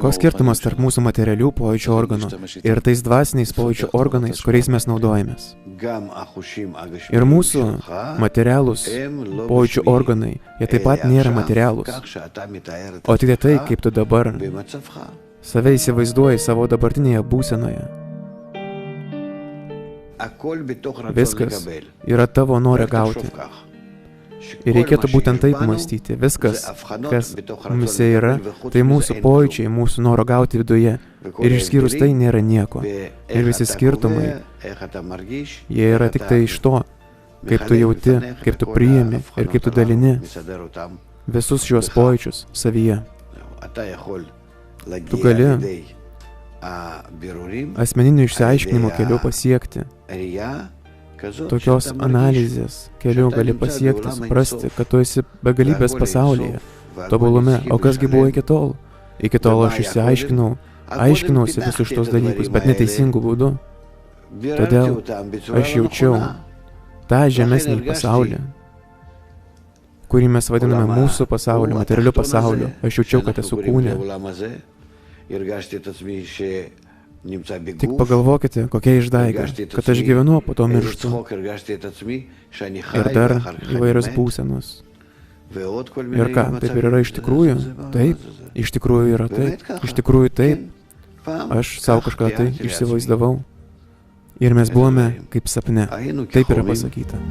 Koks skirtumas tarp mūsų materialių pojūčių organų ir tais dvasiniais pojūčių organais, kuriais mes naudojamės? Ir mūsų materialūs pojūčių organai, jie taip pat nėra materialūs. O tik tai, kaip tu dabar save įsivaizduoji savo dabartinėje būsenoje. Viskas yra tavo norė gauti. Ir reikėtų būtent taip mąstyti. Viskas, kas mumise yra, tai mūsų pojūčiai, mūsų noro gauti viduje. Ir išskyrus tai nėra nieko. Ir visi skirtumai, jie yra tik tai iš to, kaip tu jauti, kaip tu priimi ir kaip tu dalini visus šios pojūčius savyje. Tu gali asmeninių išsiaiškinimo keliu pasiekti. Tokios analizės keliu gali pasiekti, suprasti, kad tu esi begalybės pasaulyje, tobulume. O kasgi buvo iki tol? Iki tol aš aiškinausi visus šitos dalykus, bet neteisingų būdų. Todėl aš jaučiau tą žemesnį pasaulį, kurį mes vadiname mūsų pasauliu, materialiu pasauliu. Aš jaučiau, kad esu kūne. Tik pagalvokite, kokia išdaiga, kad aš gyvenu, po to mirštu. Ir dar įvairios būsenos. Ir ką, taip ir yra iš tikrųjų? Taip, iš tikrųjų yra taip. Iš tikrųjų taip. Aš savo kažką tai išsivaizdavau. Ir mes buvome kaip sapne. Taip yra pasakyta.